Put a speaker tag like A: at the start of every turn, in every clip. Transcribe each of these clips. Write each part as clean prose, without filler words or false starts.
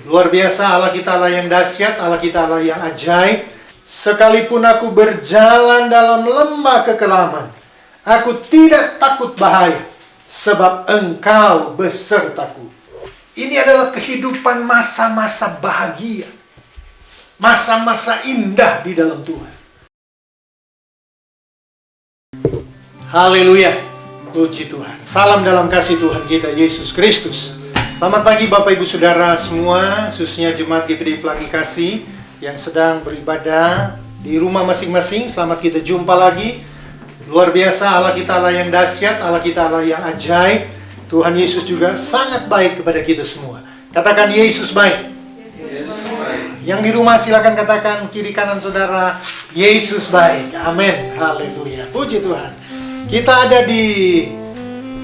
A: Luar biasa, Allah kita Allah yang dahsyat, Allah kita Allah yang ajaib. Sekalipun aku berjalan dalam lembah kekelaman, aku tidak takut bahaya, sebab Engkau besertaku. Ini adalah kehidupan masa-masa bahagia, masa-masa indah di dalam Tuhan. Haleluya, puji Tuhan. Salam dalam kasih Tuhan kita Yesus Kristus. Selamat pagi Bapak Ibu Saudara semua, khususnya Jemaat GPD Pelangi Kasih yang sedang beribadah di rumah masing-masing. Selamat kita jumpa lagi. Luar biasa, Allah kita Allah yang dahsyat, Allah kita Allah yang ajaib. Tuhan Yesus juga sangat baik kepada kita semua. Katakan Yesus baik.
B: Yesus baik.
A: Yang di rumah silakan katakan kiri kanan saudara, Yesus baik. Amin. Haleluya. Puji Tuhan. Kita ada di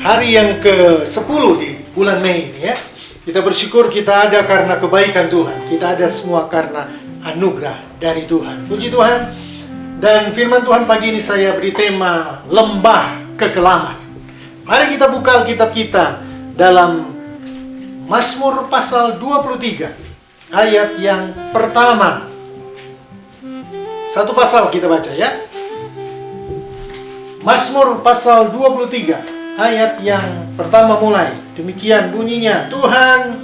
A: hari yang ke-10 di bulan Mei ini ya. Kita bersyukur kita ada karena kebaikan Tuhan. Kita ada semua karena anugerah dari Tuhan. Puji Tuhan. Dan firman Tuhan pagi ini saya beri tema lembah kekelaman. Mari kita buka Alkitab kita dalam Mazmur pasal 23 ayat yang pertama. Satu pasal kita baca ya. Mazmur pasal 23 ayat yang pertama mulai. Demikian bunyinya, Tuhan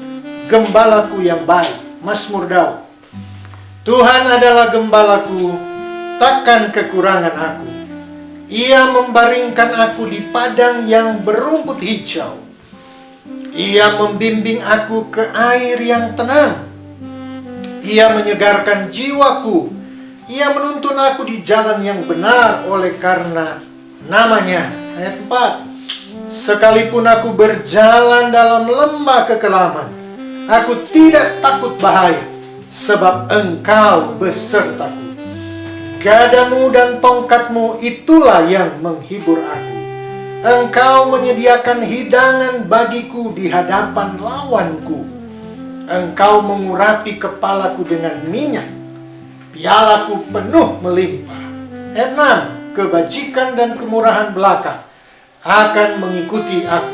A: gembalaku yang baik. Mazmur Daud. Tuhan adalah gembalaku, takkan kekurangan aku. Ia membaringkan aku di padang yang berumput hijau. Ia membimbing aku ke air yang tenang. Ia menyegarkan jiwaku. Ia menuntun aku di jalan yang benar oleh karena namanya. Ayat 4. Sekalipun aku berjalan dalam lembah kekelaman, aku tidak takut bahaya, sebab Engkau besertaku. Gadamu dan tongkatmu itulah yang menghibur aku. Engkau menyediakan hidangan bagiku di hadapan lawanku. Engkau mengurapi kepalaku dengan minyak. Pialaku penuh melimpah. Ayat 6. Kebajikan dan kemurahan belaka akan mengikuti aku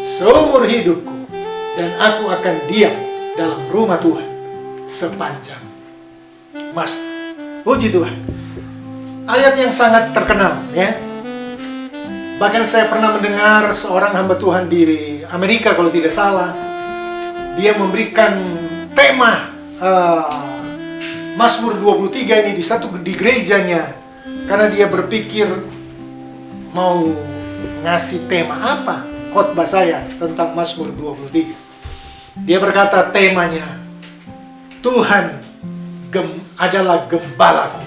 A: seumur hidupku, dan aku akan diam dalam rumah Tuhan sepanjang masa. Puji Tuhan. Ayat yang sangat terkenal ya. Bahkan saya pernah mendengar seorang hamba Tuhan di Amerika kalau tidak salah, dia memberikan tema Mazmur 23 ini di gerejanya, karena dia berpikir mau ngasih tema apa khotbah saya tentang Mazmur 23. Dia berkata temanya, Tuhan adalah gembalaku,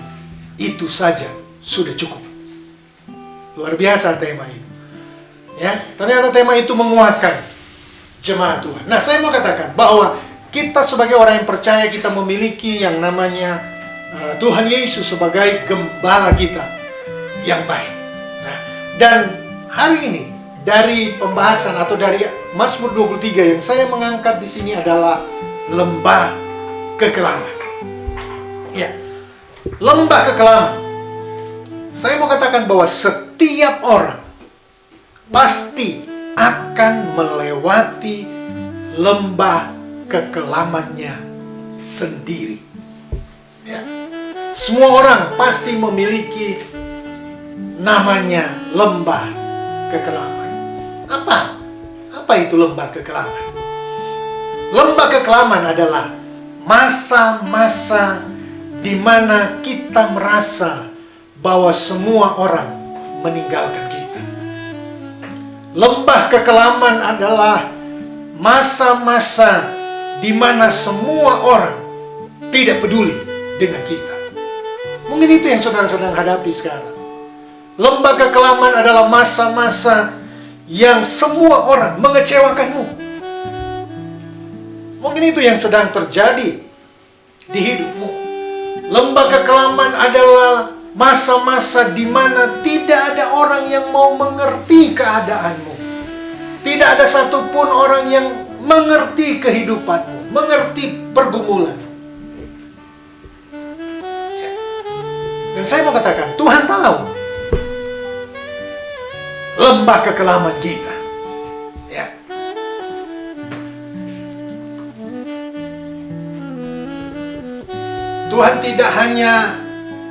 A: itu saja sudah cukup. Luar biasa tema itu ya. Ternyata tema itu menguatkan jemaat Tuhan. Nah, saya mau katakan bahwa kita sebagai orang yang percaya, kita memiliki yang namanya Tuhan Yesus sebagai gembala kita yang baik. Nah, dan hari ini dari pembahasan atau dari Mazmur 23 yang saya mengangkat di sini adalah lembah kekelaman. Ya, lembah kekelaman. Saya mau katakan bahwa setiap orang pasti akan melewati lembah kekelamannya sendiri. Ya. Semua orang pasti memiliki namanya lembah kekelaman. Apa itu lembah kekelaman? Lembah kekelaman adalah masa-masa di mana kita merasa bahwa semua orang meninggalkan kita. Lembah kekelaman adalah masa-masa di mana semua orang tidak peduli dengan kita. Mungkin itu yang saudara sedang hadapi sekarang. Lembah kekelaman adalah masa-masa yang semua orang mengecewakanmu. Mungkin itu yang sedang terjadi di hidupmu. Lembah kekelaman adalah masa-masa di mana tidak ada orang yang mau mengerti keadaanmu. Tidak ada satupun orang yang mengerti kehidupanmu, mengerti pergumulan. Ya. Dan saya mau katakan, Tuhan tahu lembah kekelaman kita. Ya. Tuhan tidak hanya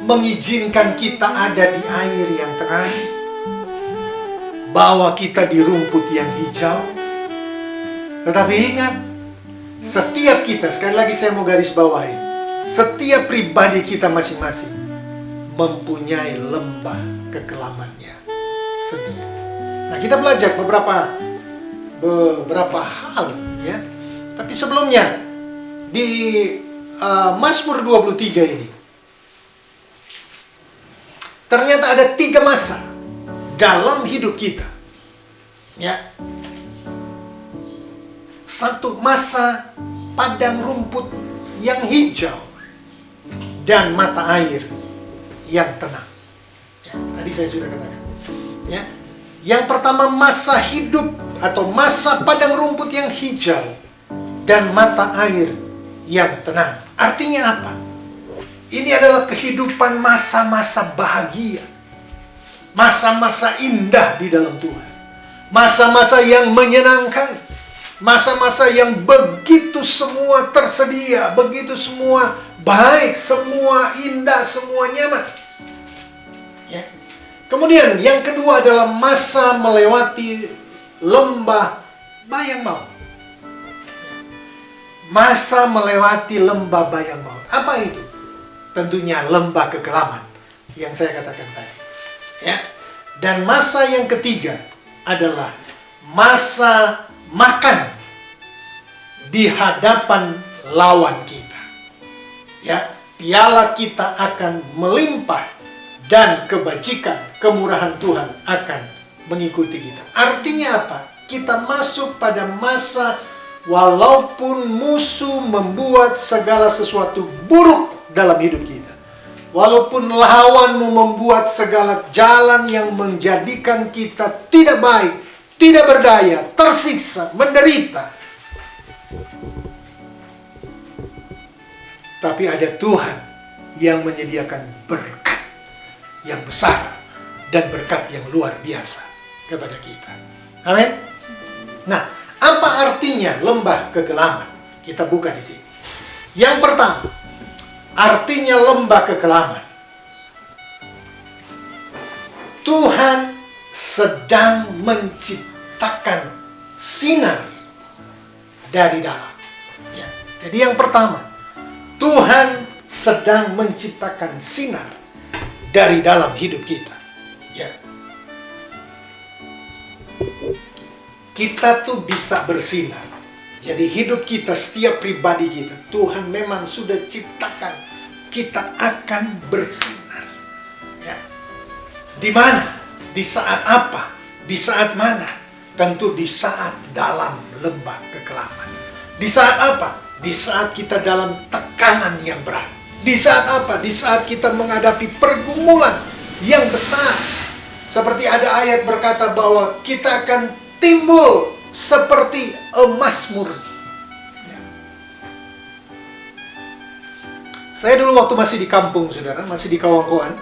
A: mengizinkan kita ada di air yang tenang, bawa kita di rumput yang hijau. Tetapi ingat, setiap kita, sekali lagi saya mau garis bawahi, setiap pribadi kita masing-masing mempunyai lembah kekelamannya sendiri. Nah, kita belajar beberapa hal ya. Tapi sebelumnya di Mazmur 23 ini ternyata ada 3 masa dalam hidup kita. Ya. Satu, masa padang rumput yang hijau dan mata air yang tenang. Ya, tadi saya sudah katakan. Ya. Yang pertama, masa hidup atau masa padang rumput yang hijau dan mata air yang tenang. Artinya apa? Ini adalah kehidupan masa-masa bahagia. Masa-masa indah di dalam Tuhan. Masa-masa yang menyenangkan. Masa-masa yang begitu semua tersedia, begitu semua baik, semua indah, semua nyaman. Ya. Kemudian yang kedua adalah masa melewati lembah bayang maut. Masa melewati lembah bayang maut. Apa itu? Tentunya lembah kekelaman yang saya katakan tadi. Ya. Dan masa yang ketiga adalah masa makan di hadapan lawan kita. Ya, piala kita akan melimpah dan kebajikan, kemurahan Tuhan akan mengikuti kita. Artinya apa? Kita masuk pada masa walaupun musuh membuat segala sesuatu buruk dalam hidup kita. Walaupun lawanmu membuat segala jalan yang menjadikan kita tidak baik, tidak berdaya, tersiksa, menderita. Tapi ada Tuhan yang menyediakan berkat yang besar dan berkat yang luar biasa kepada kita. Amin. Nah, apa artinya lembah kekelaman? Kita buka di sini. Yang pertama, artinya lembah kekelaman. Tuhan sedang menciptakan sinar dari dalam. Ya. Jadi yang pertama, Tuhan sedang menciptakan sinar dari dalam hidup kita. Ya. Kita tuh bisa bersinar. Jadi hidup kita, setiap pribadi kita, Tuhan memang sudah ciptakan kita akan bersinar. Ya. Di mana? Di saat apa? Di saat mana? Tentu di saat dalam lembah kekelaman. Di saat apa? Di saat kita dalam tekanan yang berat. Di saat apa? Di saat kita menghadapi pergumulan yang besar. Seperti ada ayat berkata bahwa kita akan timbul seperti emas murni. Ya. Saya dulu waktu masih di kampung, saudara, masih di Kawan-Kawan,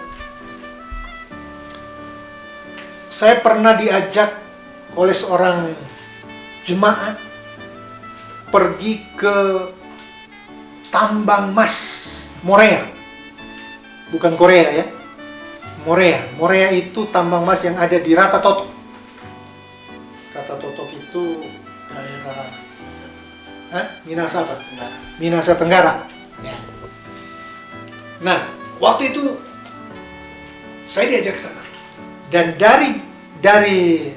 A: saya pernah diajak oleh seorang jemaat pergi ke tambang emas Morea. Bukan Korea ya. Morea. Morea itu tambang emas yang ada di Ratatoto. Ratatoto itu daerah Minasa apa? Minasa Tenggara. Ya. Nah, waktu itu saya diajak ke sana. Dan dari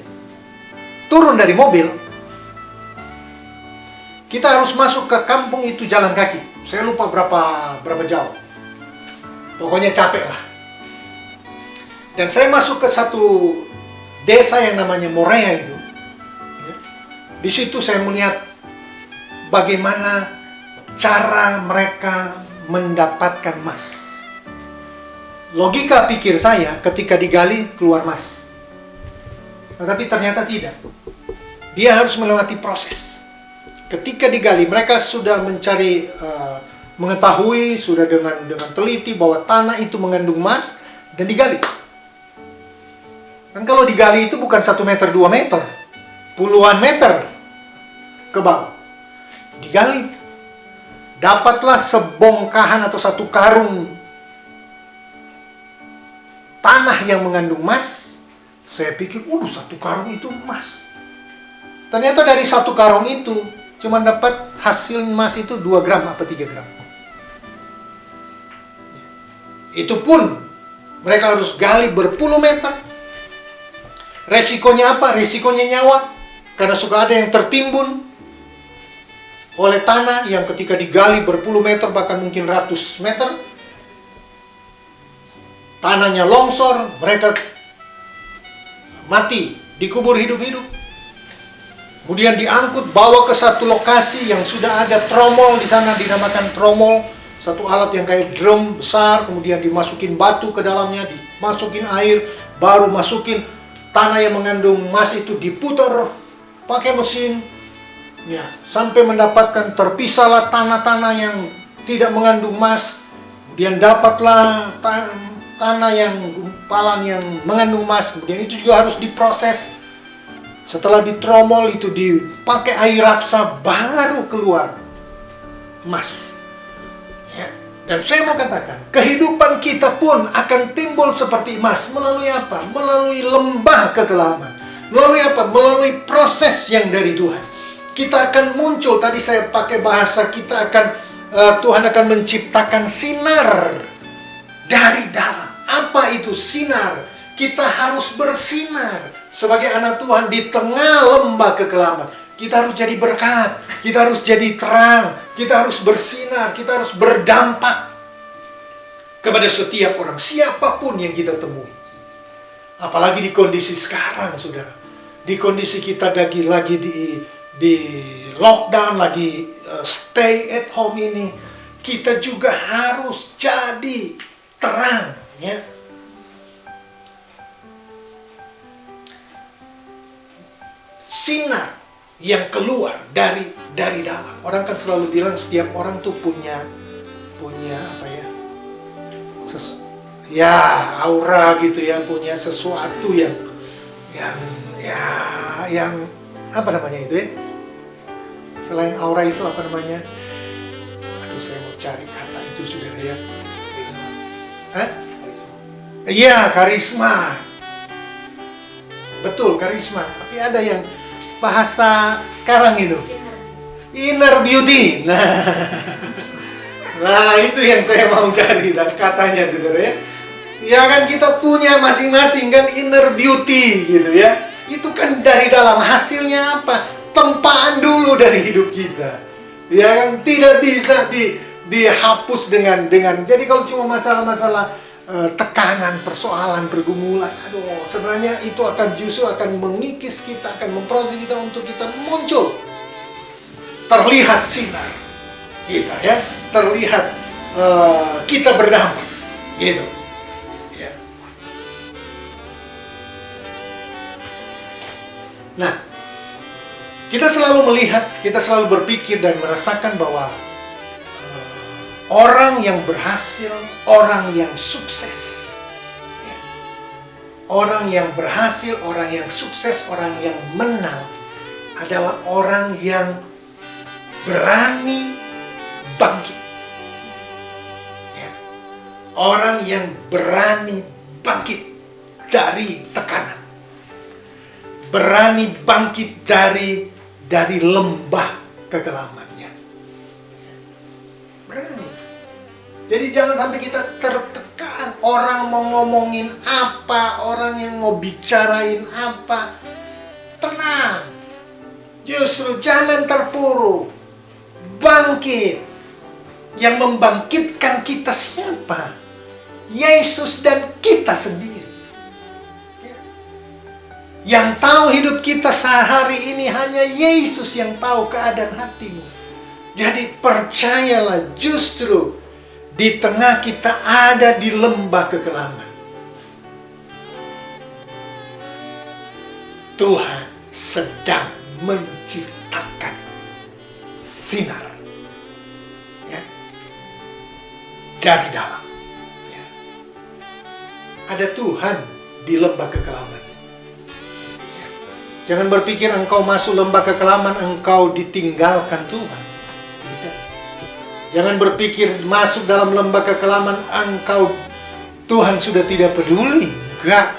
A: turun dari mobil, kita harus masuk ke kampung itu jalan kaki. Saya lupa berapa jauh. Pokoknya capek lah. Dan saya masuk ke satu desa yang namanya Morea itu. Di situ saya melihat bagaimana cara mereka mendapatkan emas. Logika pikir saya, ketika digali keluar emas. Tetapi ternyata tidak. Dia harus melewati proses. Ketika digali, mereka sudah mencari, mengetahui sudah dengan teliti bahwa tanah itu mengandung emas dan digali. Dan kalau digali itu bukan 1 meter, 2 meter, puluhan meter ke bawah. Digali. dapatlah sebongkahan atau satu karung tanah yang mengandung emas. Saya pikir, satu karung itu emas. Ternyata dari satu karung itu cuma dapat hasil emas itu 2 gram apa 3 gram. Itu pun mereka harus gali berpuluh meter. Resikonya apa? Resikonya nyawa. Karena suka ada yang tertimbun oleh tanah yang ketika digali berpuluh meter, bahkan mungkin ratus meter, tanahnya longsor, mereka mati, dikubur hidup-hidup. Kemudian diangkut, bawa ke satu lokasi yang sudah ada tromol di sana, dinamakan tromol. Satu alat yang kayak drum besar, kemudian dimasukin batu ke dalamnya, dimasukin air, baru masukin tanah yang mengandung emas itu, diputar pakai mesin, ya, sampai mendapatkan terpisahlah tanah-tanah yang tidak mengandung emas. Kemudian dapatlah tanah yang gumpalan yang mengandung emas. Kemudian itu juga harus diproses. Setelah ditromol itu dipakai air raksa, baru keluar emas. Ya. Dan saya mau katakan, kehidupan kita pun akan timbul seperti emas. Melalui apa? Melalui lembah kekelaman. Melalui apa? Melalui proses yang dari Tuhan. Kita akan muncul, tadi saya pakai bahasa, kita akan Tuhan akan menciptakan sinar dari dalam. Apa itu sinar? Kita harus bersinar sebagai anak Tuhan di tengah lembah kekelaman. Kita harus jadi berkat, kita harus jadi terang, kita harus bersinar, kita harus berdampak kepada setiap orang, siapapun yang kita temui. Apalagi di kondisi sekarang, saudara. Di kondisi kita lagi di lockdown, lagi stay at home ini, kita juga harus jadi terang, ya. Sinar yang keluar dari dalam. Orang kan selalu bilang setiap orang tuh punya apa ya? Aura gitu ya, punya sesuatu yang apa namanya itu ya? Selain aura itu apa namanya? Aduh, saya mau cari kata itu, saudara ya. Iya, karisma. Betul, karisma. Tapi ada yang bahasa sekarang itu, inner beauty. Nah, itu yang saya mau cari katanya, saudara ya. Ya kan, kita punya masing-masing kan inner beauty gitu ya. Itu kan dari dalam. Hasilnya apa? Tempaan dulu dari hidup kita. Ya kan, tidak bisa dihapus dengan jadi kalau cuma masalah-masalah tekanan, persoalan, pergumulan, sebenarnya itu justru akan mengikis kita, akan memproses kita untuk kita muncul, terlihat sinar kita ya, terlihat kita berdampak gitu ya. Nah, kita selalu melihat, kita selalu berpikir dan merasakan bahwa orang yang berhasil, orang yang sukses, ya. Orang yang berhasil, orang yang sukses, orang yang menang adalah orang yang berani bangkit, ya. Orang yang berani bangkit dari tekanan, berani bangkit dari lembah kekelamannya, berani. Jadi jangan sampai kita tertekan. Orang mau ngomongin apa, orang yang mau bicarain apa, tenang. Justru jangan terpuruk. Bangkit. Yang membangkitkan kita siapa? Yesus dan kita sendiri. Yang tahu hidup kita sehari ini hanya Yesus yang tahu keadaan hatimu. Jadi percayalah, justru di tengah kita ada di lembah kekelaman, Tuhan sedang menciptakan sinar, ya, dari dalam, ya. Ada Tuhan di lembah kekelaman, ya. Jangan berpikir engkau masuk lembah kekelaman, engkau ditinggalkan Tuhan. Tidak. Jangan berpikir masuk dalam lembah kekelaman Tuhan sudah tidak peduli. Enggak.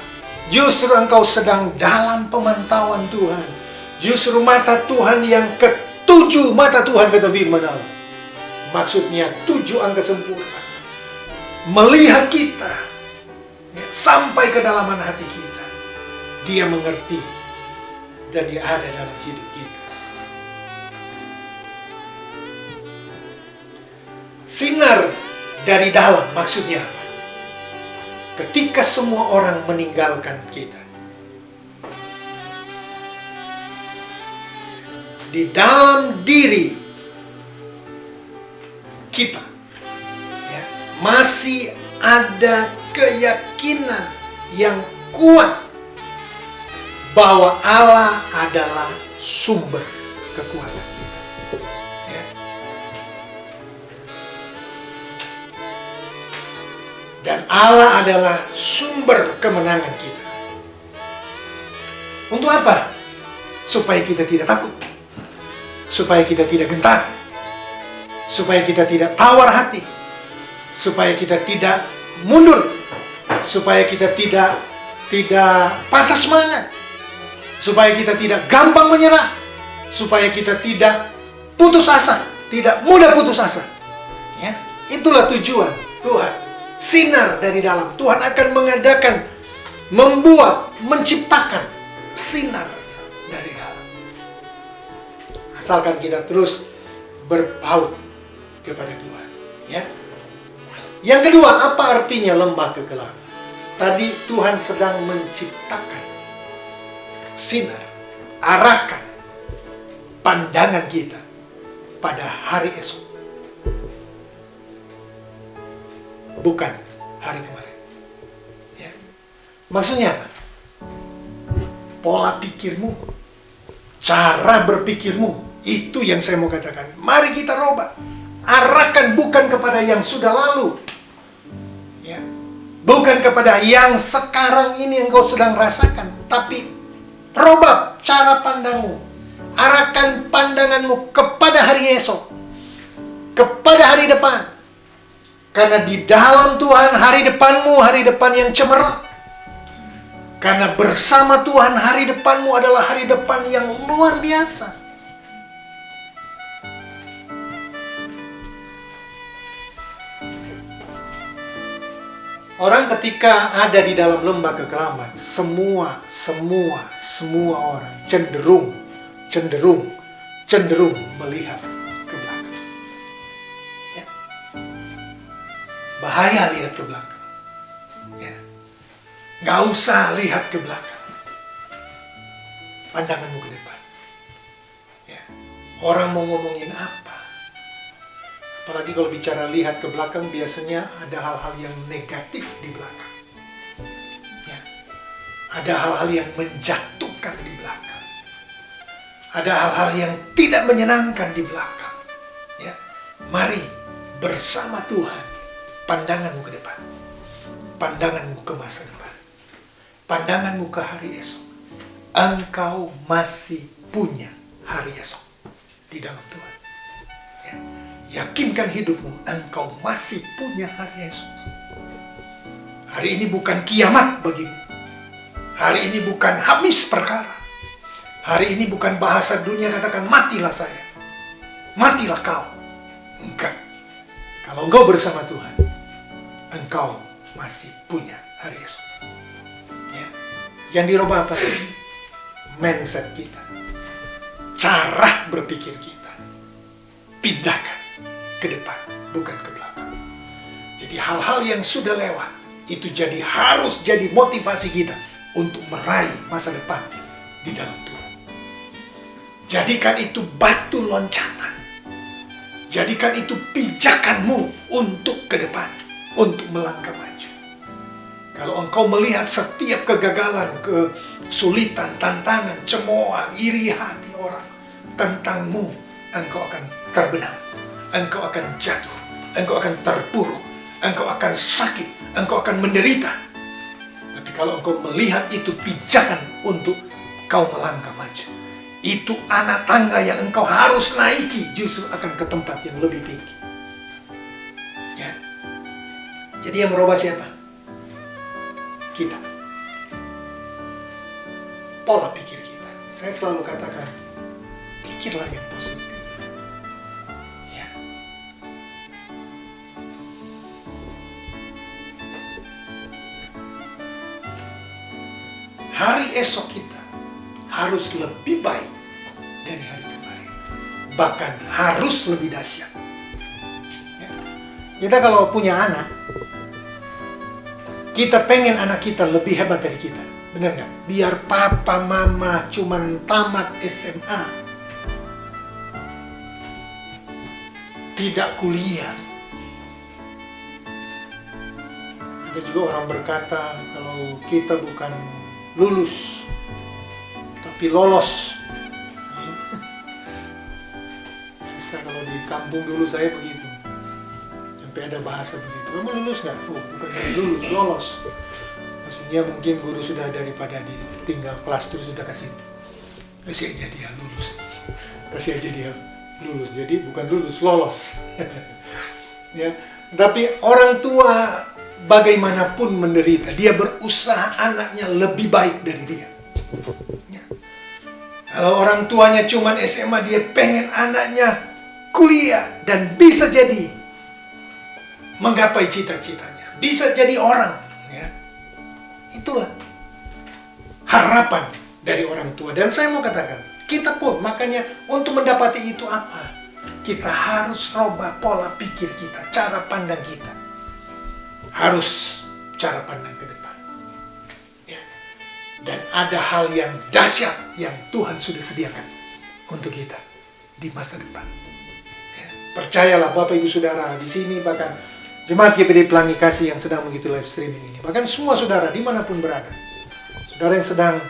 A: Justru engkau sedang dalam pemantauan Tuhan. Justru mata Tuhan yang ketujuh mata Tuhan, kata firman Allah. Maksudnya 7 angka sempurna. Melihat kita sampai kedalaman hati kita. Dia mengerti dan dia ada dalam hidup kita. Sinar dari dalam maksudnya apa? Ketika semua orang meninggalkan kita, di dalam diri kita ya, masih ada keyakinan yang kuat bahwa Allah adalah sumber kekuatan kita. Ya. Dan Allah adalah sumber kemenangan kita. Untuk apa? Supaya kita tidak takut. Supaya kita tidak gentar. Supaya kita tidak tawar hati. Supaya kita tidak mundur. Supaya kita tidak patah semangat. Supaya kita tidak gampang menyerah. Supaya kita tidak putus asa. Tidak mudah putus asa. Ya, itulah tujuan Tuhan. Sinar dari dalam. Tuhan akan mengadakan, membuat, menciptakan sinar dari dalam. Asalkan kita terus berpaut kepada Tuhan. Ya. Yang kedua, apa artinya lembah kekelaman? Tadi Tuhan sedang menciptakan sinar, arahkan pandangan kita pada hari esok, bukan hari kemarin. Ya. Maksudnya apa? Pola pikirmu, cara berpikirmu, itu yang saya mau katakan. Mari kita rubah. Arahkan bukan kepada yang sudah lalu, ya. Bukan kepada yang sekarang ini yang kau sedang rasakan, tapi rubah cara pandangmu. Arahkan pandanganmu kepada hari esok, kepada hari depan. Karena di dalam Tuhan hari depanmu hari depan yang cemerlang. Karena bersama Tuhan hari depanmu adalah hari depan yang luar biasa. Orang ketika ada di dalam lembah kekelaman, semua orang cenderung melihat ke belakang. Ya. Bahaya lihat ke belakang. Ya. Nggak usah lihat ke belakang. Pandanganmu ke depan. Ya. Orang mau ngomongin apa? Apalagi kalau bicara lihat ke belakang, biasanya ada hal-hal yang negatif di belakang. Ya. Ada hal-hal yang menjatuhkan di belakang. Ada hal-hal yang tidak menyenangkan di belakang. Ya. Mari bersama Tuhan, pandanganmu ke depan. Pandanganmu ke masa depan. Pandanganmu ke hari esok. Engkau masih punya hari esok di dalam Tuhan. Ya. Yakinkan hidupmu, engkau masih punya hari esok. Hari ini bukan kiamat bagimu. Hari ini bukan habis perkara. Hari ini bukan bahasa dunia katakan matilah saya, matilah kau. Enggak. Kalau engkau bersama Tuhan, engkau masih punya hari esok. Ya. Yang dirubah apa? Mindset kita, cara berpikir kita. Pindahkan ke depan, bukan ke belakang. Jadi hal-hal yang sudah lewat itu harus jadi motivasi kita untuk meraih masa depan di dalam Tuhan. Jadikan itu batu loncatan. Jadikan itu pijakanmu untuk ke depan, untuk melangkah maju. Kalau engkau melihat setiap kegagalan, kesulitan, tantangan, cemoohan, iri hati orang tentangmu, engkau akan terbenam. Engkau akan jatuh, engkau akan terpuruk, engkau akan sakit, engkau akan menderita. Tapi kalau engkau melihat itu pijakan untuk kau melangkah maju, itu anak tangga yang engkau harus naiki justru akan ke tempat yang lebih tinggi. Jadi yang merubah siapa? Kita. Pola pikir kita. Saya selalu katakan, pikirlah yang positif. Ya. Hari esok kita harus lebih baik dari hari kemarin. Bahkan harus lebih dahsyat. Ya. Kita kalau punya anak, kita pengen anak kita lebih hebat dari kita. Bener nggak? Biar papa mama cuman tamat SMA, tidak kuliah. Ada juga orang berkata, kalau kita bukan lulus tapi lolos. Bisa kalau di kampung dulu saya begitu, sampai ada bahasa begitu. Kamu lulus nggak? Oh, bukan lulus, lolos. Maksudnya mungkin guru sudah daripada ditinggal kelas terus sudah kasih aja dia lulus, kasih aja dia lulus. Jadi bukan lulus, lolos. Ya, tapi orang tua bagaimanapun menderita, dia berusaha anaknya lebih baik dari dia. Ya. Kalau orang tuanya cuman SMA, dia pengen anaknya kuliah dan bisa jadi menggapai cita-citanya, bisa jadi orang. Ya. Itulah harapan dari orang tua. Dan saya mau katakan, kita pun makanya untuk mendapati itu apa? Kita harus rubah pola pikir kita, cara pandang kita. Harus cara pandang ke depan. Ya. Dan ada hal yang dahsyat yang Tuhan sudah sediakan untuk kita di masa depan. Ya. Percayalah Bapak Ibu Saudara, di sini bahkan Jemaat GPD Pelangi Kasih yang sedang mengikuti live streaming ini, bahkan semua saudara dimanapun berada, saudara yang sedang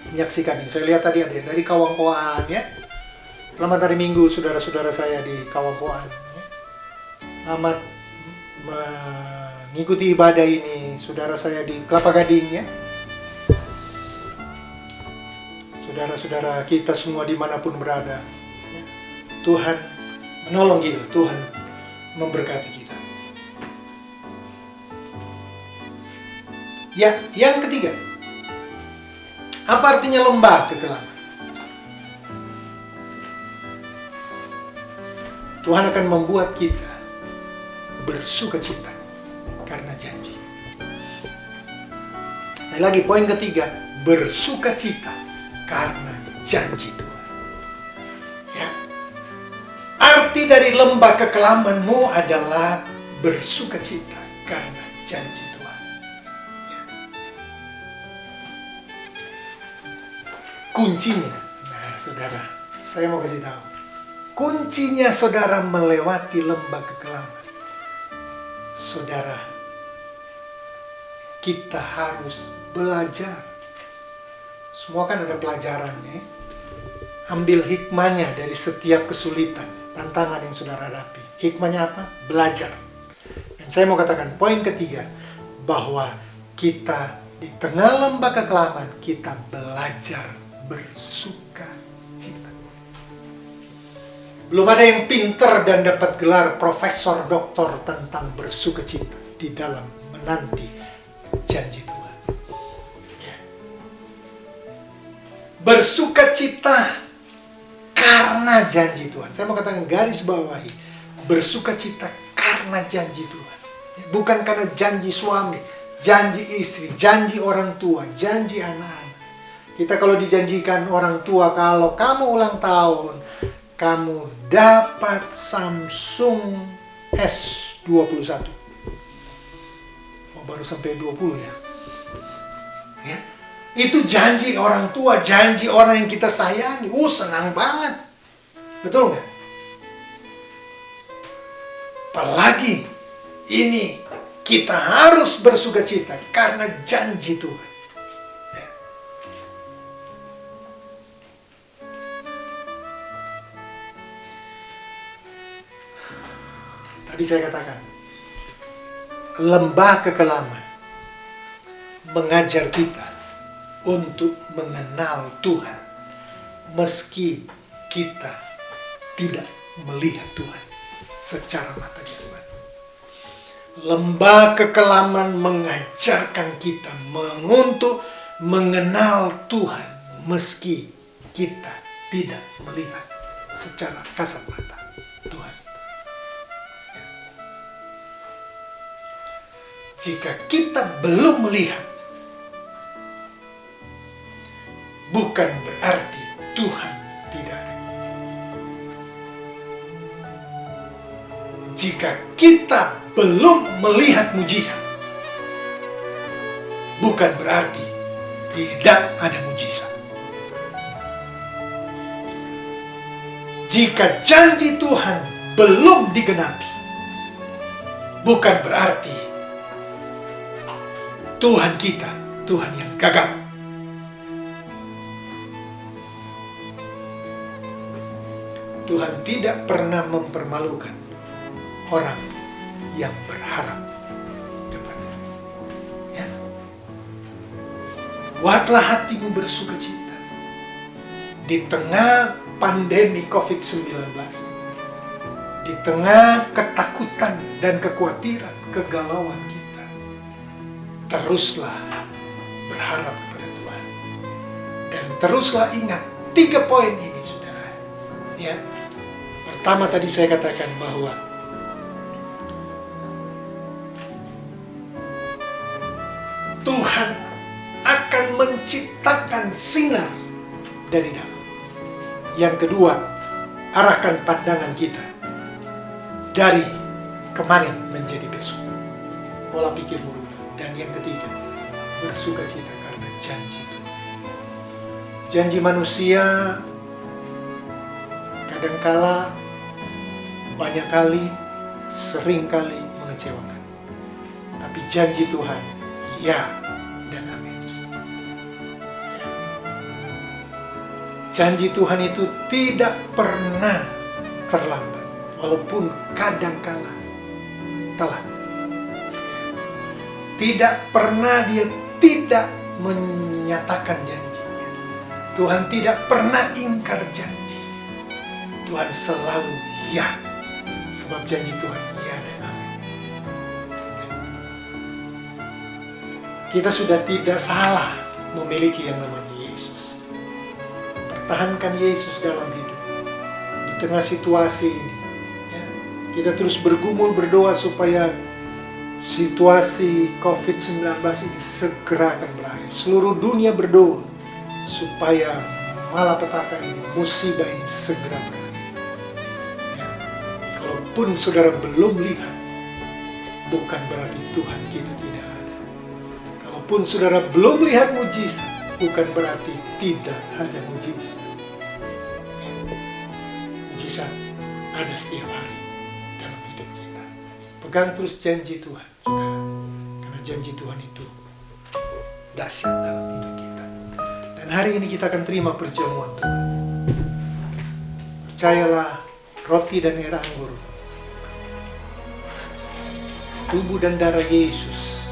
A: menyaksikan ini. Saya lihat tadi ada yang dari Kawangkoan, ya. Selamat hari Minggu saudara-saudara saya di Kawangkoan. Ya. Selamat mengikuti ibadah ini saudara saya di Kelapa Gading, ya. Saudara-saudara kita semua dimanapun berada, ya. Tuhan menolong kita, Tuhan memberkati kita. Ya, yang ketiga, apa artinya lembah kekelaman? Tuhan akan membuat kita bersukacita karena janji. Lagi poin ketiga, bersukacita karena janji Tuhan. Ya. Arti dari lembah kekelamanmu adalah bersukacita karena janji Tuhan. Kuncinya, nah saudara, saya mau kasih tahu. Kuncinya saudara melewati lembah kekelaman. Saudara, kita harus belajar. Semua kan ada pelajarannya. Ambil hikmahnya dari setiap kesulitan, tantangan yang saudara hadapi. Hikmahnya apa? Belajar. Dan saya mau katakan poin ketiga, bahwa kita di tengah lembah kekelaman, kita belajar bersuka cita. Belum ada yang pintar dan dapat gelar profesor doktor tentang bersuka cita di dalam menanti janji Tuhan. Ya. Bersuka cita karena janji Tuhan. Saya mau katakan garis bawahi, bersuka cita karena janji Tuhan. Bukan karena janji suami, janji istri, janji orang tua, janji anak-anak. Kita kalau dijanjikan orang tua, kalau kamu ulang tahun, kamu dapat Samsung S21. Oh, baru sampai 20 ya. Ya. Itu janji orang tua, janji orang yang kita sayangi. Senang banget. Betul nggak? Apalagi ini kita harus bersukacita karena janji Tuhan. Tadi saya katakan, lembah kekelaman mengajar kita untuk mengenal Tuhan meski kita tidak melihat Tuhan secara mata jasmani. Lembah kekelaman mengajarkan kita untuk mengenal Tuhan meski kita tidak melihat secara kasat mata Tuhan. Jika kita belum melihat, bukan berarti Tuhan tidak ada. Jika kita belum melihat mujizat, bukan berarti tidak ada mujizat. Jika janji Tuhan belum digenapi, bukan berarti Tuhan kita, Tuhan yang gagal. Tuhan tidak pernah mempermalukan orang yang berharap kepada-Nya. Ya. Buatlah hatimu bersukacita di tengah pandemi COVID-19, di tengah ketakutan dan kekhawatiran, kegalauan kita. Teruslah berharap kepada Tuhan. Dan teruslah ingat 3 poin ini, saudara. Ya. Pertama tadi saya katakan bahwa Tuhan akan menciptakan sinar dari dalam. Yang kedua, arahkan pandangan kita dari kemarin menjadi besok. Pola pikir berubah. Dan yang ketiga, bersukacita karena janji Tuhan. Janji manusia kadangkala, banyak kali, sering kali mengecewakan. Tapi janji Tuhan, ya dan amin. Janji Tuhan itu tidak pernah terlambat, walaupun kadangkala telat. Tidak pernah Dia tidak menyatakan janjinya. Tuhan tidak pernah ingkar janji. Tuhan selalu ya, sebab janji Tuhan ya dan amin. Kita sudah tidak salah memiliki yang namanya Yesus. Pertahankan Yesus dalam hidup. Di tengah situasi ini, ya, kita terus bergumul berdoa supaya situasi COVID-19 ini segera akan berakhir. Seluruh dunia berdoa supaya malapetaka ini, musibah ini segera berakhir. Ya. Kalaupun saudara belum lihat, bukan berarti Tuhan kita tidak ada. Kalaupun saudara belum lihat mujizat, bukan berarti tidak ada mujizat. Mujizat ada setiap hari dalam hidup kita. Pegang terus janji Tuhan, saudara. Karena janji Tuhan itu dahsyat dalam hidup kita. Dan hari ini kita akan terima perjamuan Tuhan. Percayalah, roti dan air anggur, tubuh dan darah Yesus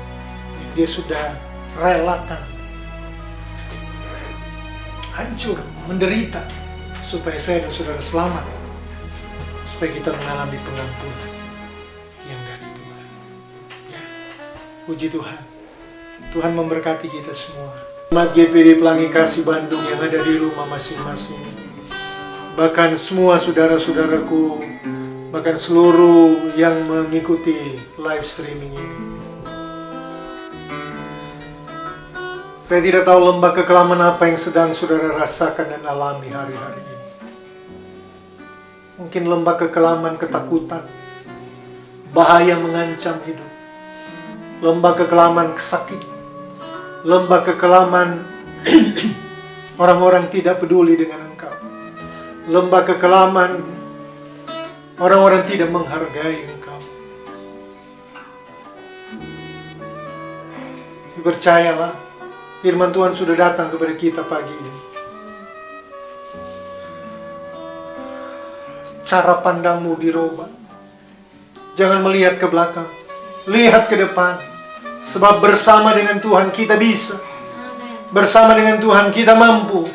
A: yang Dia sudah relakan hancur, menderita supaya saya dan saudara selamat, supaya kita mengalami pengampunan yang dari Tuhan. Ya. Puji Tuhan. Tuhan memberkati kita semua. Jemaat GPD Pelangi Kasih Bandung yang ada di rumah masing-masing, bahkan semua saudara-saudaraku, bahkan seluruh yang mengikuti live streaming ini. Saya tidak tahu lembah kekelaman apa yang sedang saudara rasakan dan alami hari-hari ini. Mungkin lembah kekelaman ketakutan, bahaya mengancam hidup. Lembah kekelaman kesakitan. Lembah kekelaman orang-orang tidak peduli dengan engkau. Lembah kekelaman orang-orang tidak menghargai engkau. Percayalah, firman Tuhan sudah datang kepada kita pagi ini. Cara pandangmu dirubah. Jangan melihat ke belakang, lihat ke depan. Sebab bersama dengan Tuhan kita bisa. Bersama dengan Tuhan kita mampu.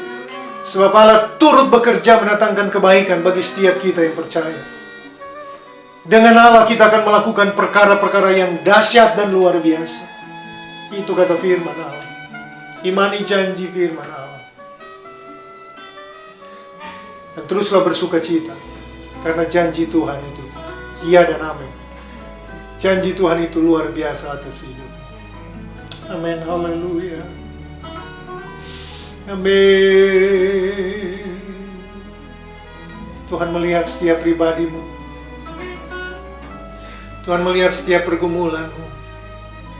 A: Sebab Allah turut bekerja mendatangkan kebaikan bagi setiap kita yang percaya. Dengan Allah kita akan melakukan perkara-perkara yang dahsyat dan luar biasa. Itu kata firman Allah. Imani janji firman Allah. Dan teruslah bersuka cita. Karena janji Tuhan itu iya dan amin. Janji Tuhan itu luar biasa atas hidup. Amin. Haleluya. Amin. Tuhan melihat setiap pribadimu. Tuhan melihat setiap pergumulanmu.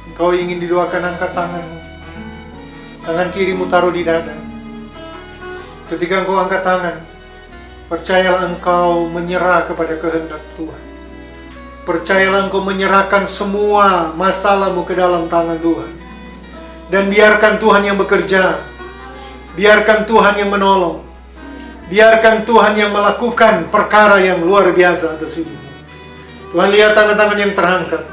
A: Engkau ingin didoakan, angkat tanganmu. Tangan kirimu taruh di dada. Ketika engkau angkat tangan, percayalah engkau menyerah kepada kehendak Tuhan. Percayalah engkau menyerahkan semua masalahmu ke dalam tangan Tuhan. Dan biarkan Tuhan yang bekerja. Biarkan Tuhan yang menolong. Biarkan Tuhan yang melakukan perkara yang luar biasa atas hidupmu. Tuhan, lihat tangan-tangan yang terangkat.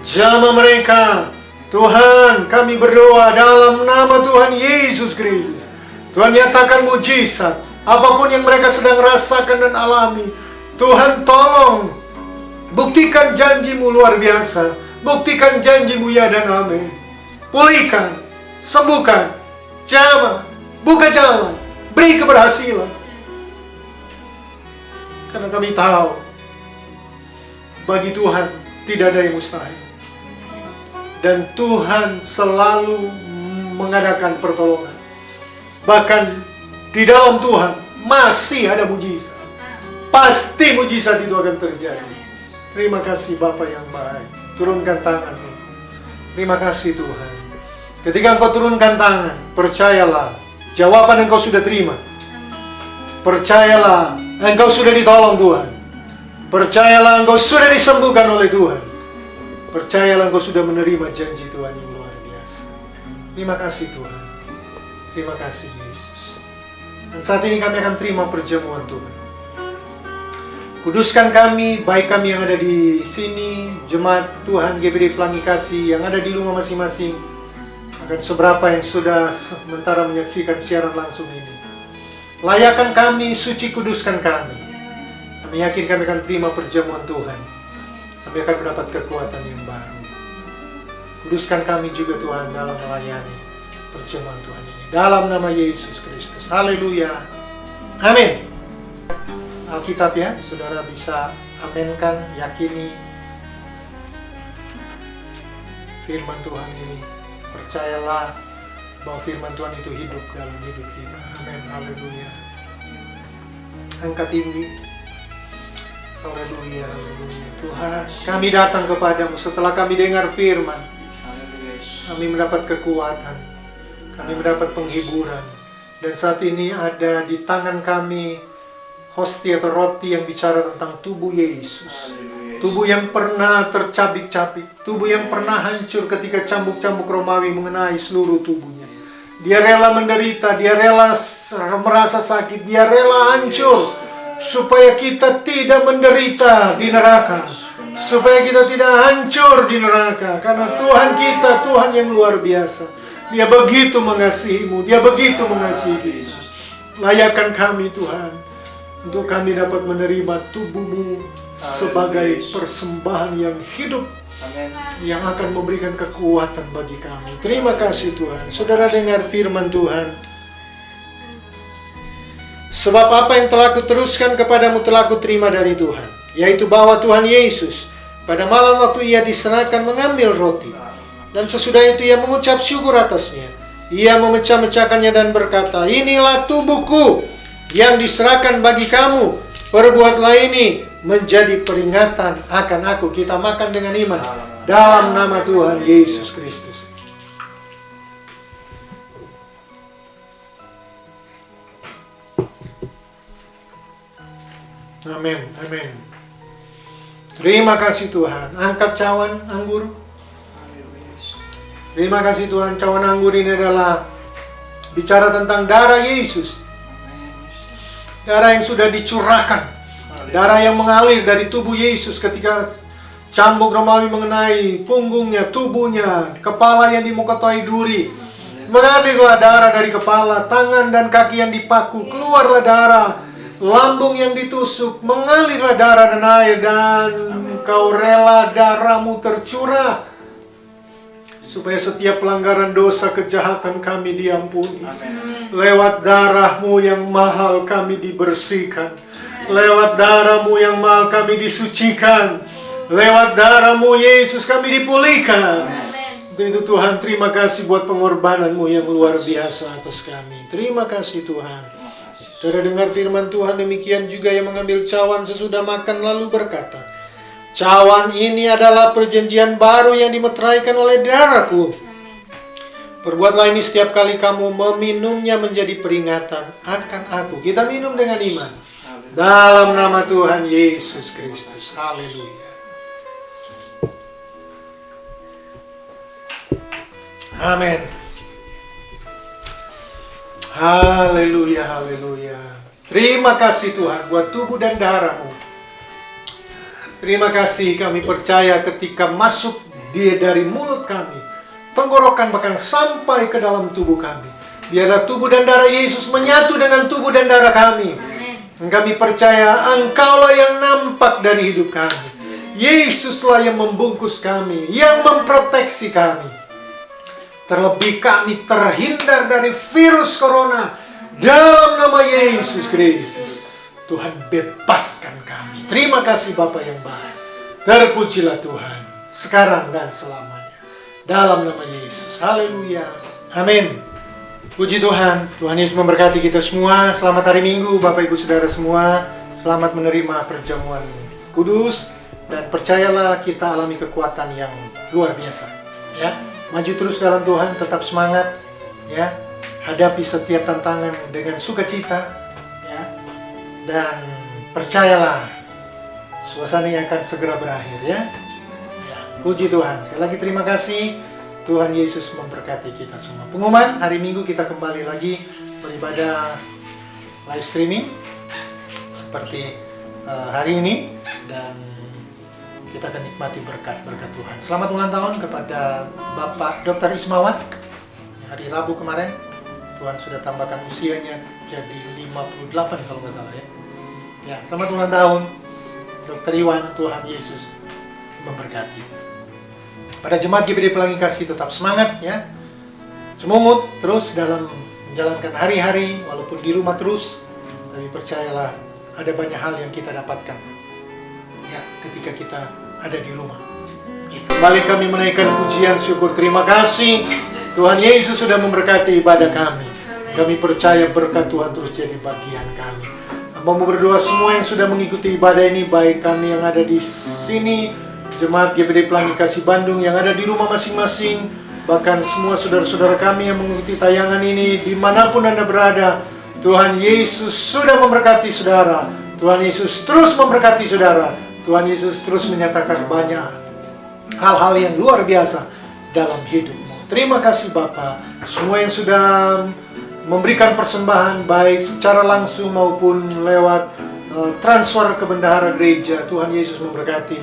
A: Jamah mereka. Tuhan, kami berdoa dalam nama Tuhan Yesus Kristus. Tuhan, nyatakan mujizat. Apapun yang mereka sedang rasakan dan alami, Tuhan tolong. Buktikan janjimu luar biasa. Buktikan janjimu ya dan amin. Pulihkan, sembuhkan, jamah, buka jalan, beri keberhasilan. Karena kami tahu, bagi Tuhan tidak ada yang mustahil. Dan Tuhan selalu mengadakan pertolongan. Bahkan di dalam Tuhan masih ada mujizat. Pasti mujizat itu akan terjadi. Terima kasih Bapa yang baik. Turunkan tanganmu. Terima kasih Tuhan. Ketika engkau turunkan tangan, percayalah, jawaban engkau sudah terima. Percayalah, engkau sudah ditolong Tuhan. Percayalah engkau sudah disembuhkan oleh Tuhan. Percayalah engkau sudah menerima janji Tuhan yang luar biasa. Terima kasih Tuhan. Terima kasih Yesus. Dan saat ini kami akan terima perjamuan Tuhan. Kuduskan kami, baik kami yang ada di sini, jemaat Tuhan GBD Pelangi Kasih yang ada di rumah masing-masing, akan seberapa yang sudah sementara menyaksikan siaran langsung ini. Layakan kami, suci kuduskan kami. Kami yakin kami akan terima perjamuan Tuhan. Kami akan mendapat kekuatan yang baru. Kuduskan kami juga Tuhan dalam melayani perjamuan Tuhan ini. Dalam nama Yesus Kristus. Haleluya. Amin. Alkitab ya, saudara bisa aminkan, yakini firman Tuhan ini. Percayalah bahwa firman Tuhan itu hidup dalam hidup kita. Amin. Haleluya. Angkat tinggi. Haleluya, haleluya. Tuhan, kami datang kepadamu setelah kami dengar firman. Kami mendapat kekuatan. Kami mendapat penghiburan. Dan saat ini ada di tangan kami hostia atau roti yang bicara tentang tubuh Yesus. Tubuh yang pernah tercabik-cabik. Tubuh yang pernah hancur ketika cambuk-cambuk Romawi mengenai seluruh tubuhnya. Dia rela menderita, dia rela merasa sakit, dia rela hancur supaya kita tidak menderita di neraka, supaya kita tidak hancur di neraka. Karena Tuhan kita, Tuhan yang luar biasa. Dia begitu mengasihimu, Dia begitu mengasihi kita. Layakan kami Tuhan, untuk kami dapat menerima tubuh-Mu sebagai persembahan yang hidup, yang akan memberikan kekuatan bagi kami. Terima kasih Tuhan. Saudara dengar firman Tuhan. Sebab apa yang telah kuteruskan kepadamu telah kuterima dari Tuhan, yaitu bahwa Tuhan Yesus pada malam waktu ia diserahkan mengambil roti, dan sesudah itu ia mengucap syukur atasnya. Ia memecah-mecahkannya dan berkata, "Inilah tubuhku yang diserahkan bagi kamu. Perbuatlah ini menjadi peringatan akan aku." Kita makan dengan iman dalam nama Tuhan Yesus Kristus. Amin, amin. Terima kasih Tuhan. Angkat cawan anggur. Terima kasih Tuhan. Cawan anggur ini adalah bicara tentang darah Yesus. Darah yang sudah dicurahkan. Darah yang mengalir dari tubuh Yesus ketika cambuk Romawi mengenai punggungnya, tubuhnya, kepala yang dimukatai duri. Mengalirlah darah dari kepala, tangan dan kaki yang dipaku. Keluarlah darah lambung yang ditusuk, mengalirlah darah dan air, dan Engkau rela darahmu tercurah supaya setiap pelanggaran dosa kejahatan kami diampuni. Lewat darahmu yang mahal kami dibersihkan. Lewat darahmu yang mahal kami disucikan. Lewat darahmu Yesus kami dipulihkan. Itu Tuhan, terima kasih buat pengorbananmu yang luar biasa atas kami. Terima kasih Tuhan. Saudara dengar firman Tuhan, demikian juga yang mengambil cawan sesudah makan lalu berkata, cawan ini adalah perjanjian baru yang dimeteraikan oleh darahku. Perbuatlah ini setiap kali kamu meminumnya menjadi peringatan akan aku. Kita minum dengan iman. Dalam nama Tuhan Yesus Kristus. Haleluya. Amin. Haleluya, haleluya. Terima kasih Tuhan buat tubuh dan darah-Mu. Terima kasih, kami percaya ketika masuk dia dari mulut kami, tenggorokan bahkan sampai ke dalam tubuh kami. Biarlah tubuh dan darah Yesus menyatu dengan tubuh dan darah kami. Kami percaya Engkaulah yang nampak dari hidup kami. Yesuslah yang membungkus kami, yang memproteksi kami. Terlebih kami terhindar dari virus corona dalam nama Yesus Kristus. Tuhan bebaskan kami. Terima kasih Bapa yang baik. Terpujilah Tuhan sekarang dan selamanya. Dalam nama Yesus. Haleluya. Amin. Puji Tuhan. Tuhan Yesus memberkati kita semua. Selamat hari Minggu Bapak Ibu Saudara semua. Selamat menerima perjamuan kudus. Dan percayalah kita alami kekuatan yang luar biasa. Ya. Maju terus dalam Tuhan, tetap semangat, ya. Hadapi setiap tantangan dengan sukacita, ya. Dan percayalah, suasana yang akan segera berakhir, ya. Ya. Puji Tuhan. Sekali lagi terima kasih. Tuhan Yesus memberkati kita semua. Pengumuman, hari Minggu kita kembali lagi beribadah live streaming seperti hari ini, dan kita akan nikmati berkat-berkat Tuhan. Selamat ulang tahun kepada Bapak Dr. Ismawan. Hari Rabu kemarin, Tuhan sudah tambahkan usianya jadi 58 kalau nggak salah, ya. Ya, selamat ulang tahun Dr. Iwan. Tuhan Yesus memberkati. Pada jemaat GBD Pelangi Kasih tetap semangat, ya. Semungut terus dalam menjalankan hari-hari, walaupun di rumah terus, tapi percayalah ada banyak hal yang kita dapatkan, ya, ketika kita ada di rumah. Kembali kami menaikkan pujian syukur terima kasih. Tuhan Yesus sudah memberkati ibadah kami. Kami percaya berkat Tuhan terus jadi bagian kami. Mau berdoa semua yang sudah mengikuti ibadah ini, baik kami yang ada di sini, jemaat GBD Pelangi Kasih Bandung yang ada di rumah masing-masing, bahkan semua saudara-saudara kami yang mengikuti tayangan ini dimanapun Anda berada. Tuhan Yesus sudah memberkati saudara. Tuhan Yesus terus memberkati saudara. Tuhan Yesus terus menyatakan banyak hal-hal yang luar biasa dalam hidupmu. Terima kasih Bapa. Semua yang sudah memberikan persembahan baik secara langsung maupun lewat transfer ke bendahara gereja. Tuhan Yesus memberkati.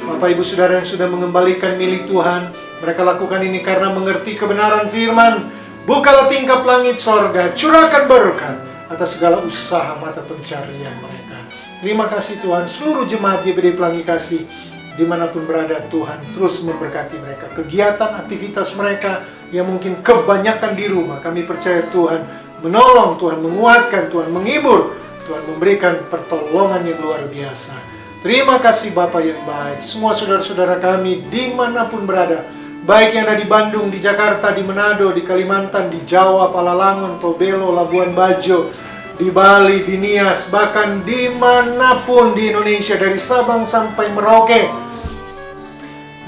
A: Bapak Ibu Saudara yang sudah mengembalikan milik Tuhan, mereka lakukan ini karena mengerti kebenaran firman. Bukalah tingkap langit sorga, curahkan berkat atas segala usaha mata pencarian mereka. Terima kasih Tuhan, seluruh jemaat GBD Pelangi Kasih dimanapun berada, Tuhan terus memberkati mereka. Kegiatan, aktivitas mereka yang mungkin kebanyakan di rumah, kami percaya Tuhan menolong, Tuhan menguatkan, Tuhan menghibur, Tuhan memberikan pertolongan yang luar biasa. Terima kasih Bapa yang baik. Semua saudara-saudara kami dimanapun berada, baik yang ada di Bandung, di Jakarta, di Manado, di Kalimantan, di Jawa, Palalangan, Tobelo, Labuan Bajo, di Bali, di Nias, bahkan dimanapun di Indonesia, dari Sabang sampai Merauke,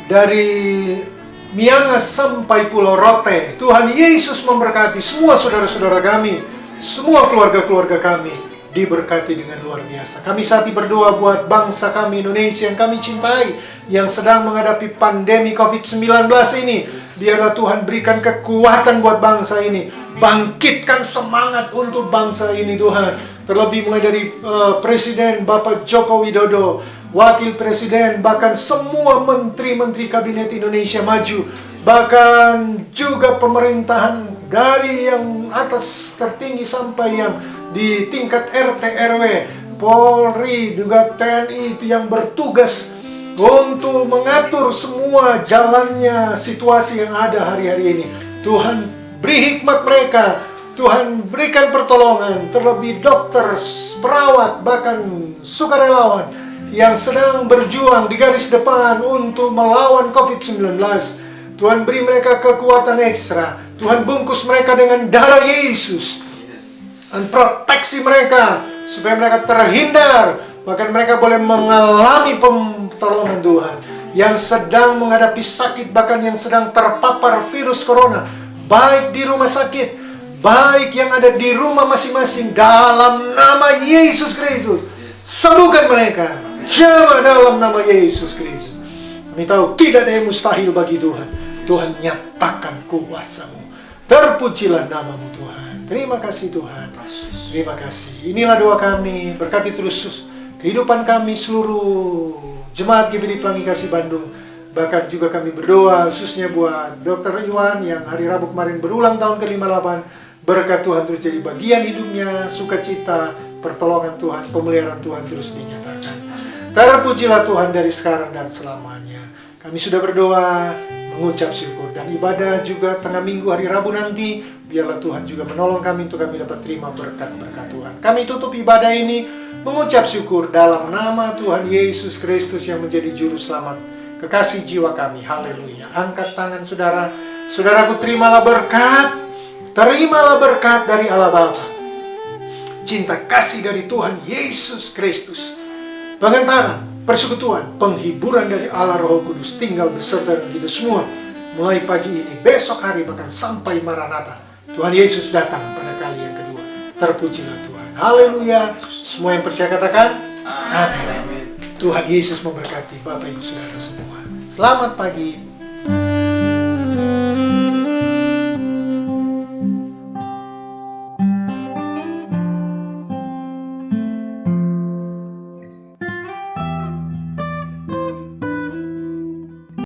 A: dari Miangas sampai Pulau Rote. Tuhan Yesus memberkati semua saudara-saudara kami, semua keluarga-keluarga kami diberkati dengan luar biasa. Kami saat ini berdoa buat bangsa kami Indonesia yang kami cintai, yang sedang menghadapi pandemi COVID-19 ini. Biarlah Tuhan berikan kekuatan buat bangsa ini. Bangkitkan semangat untuk bangsa ini Tuhan. Terlebih mulai dari Presiden Bapak Joko Widodo, Wakil Presiden, bahkan semua menteri-menteri Kabinet Indonesia Maju, bahkan juga pemerintahan dari yang atas tertinggi sampai yang di tingkat RT RW, Polri, juga TNI itu yang bertugas untuk mengatur semua jalannya situasi yang ada hari-hari ini. Tuhan beri hikmat mereka, Tuhan berikan pertolongan, terlebih dokter, perawat, bahkan sukarelawan yang sedang berjuang di garis depan untuk melawan COVID-19. Tuhan beri mereka kekuatan ekstra. Tuhan bungkus mereka dengan darah Yesus dan proteksi mereka supaya mereka terhindar, bahkan mereka boleh mengalami pertolongan Tuhan. Yang sedang menghadapi sakit, bahkan yang sedang terpapar virus corona, baik di rumah sakit, baik yang ada di rumah masing-masing, dalam nama Yesus Kristus, sembuhkan mereka. Jemaat dalam nama Yesus Kristus. Kami tahu tidak ada yang mustahil bagi Tuhan. Tuhan nyatakan kuasa-Mu. Terpujilah nama-Mu Tuhan. Terima kasih Tuhan. Terima kasih. Inilah doa kami. Berkati terus kehidupan kami seluruh jemaat GBD Pelangi Kasih Bandung. Bahkan juga kami berdoa khususnya buat Dr. Iwan yang hari Rabu kemarin berulang tahun ke-58. Berkat Tuhan terus jadi bagian hidupnya, sukacita, pertolongan Tuhan, pemeliharaan Tuhan terus dinyatakan. Terpujilah Tuhan dari sekarang dan selamanya. Kami sudah berdoa, mengucap syukur. Dan ibadah juga tengah minggu hari Rabu nanti, biarlah Tuhan juga menolong kami untuk kami dapat terima berkat-berkat Tuhan. Kami tutup ibadah ini mengucap syukur dalam nama Tuhan Yesus Kristus yang menjadi juru selamat kekasih jiwa kami. Haleluya. Angkat tangan saudara. Saudaraku, terimalah berkat. Terimalah berkat dari Allah Bapa. Cinta kasih dari Tuhan Yesus Kristus. Pengantaran, persekutuan, penghiburan dari Allah Roh Kudus tinggal beserta dengan kita semua. Mulai pagi ini, besok hari, bahkan sampai Maranatha. Tuhan Yesus datang pada kali yang kedua. Terpujilah Tuhan. Haleluya. Semua yang percaya katakan amin. Tuhan Yesus memberkati Bapak Ibu Saudara semua. Selamat pagi.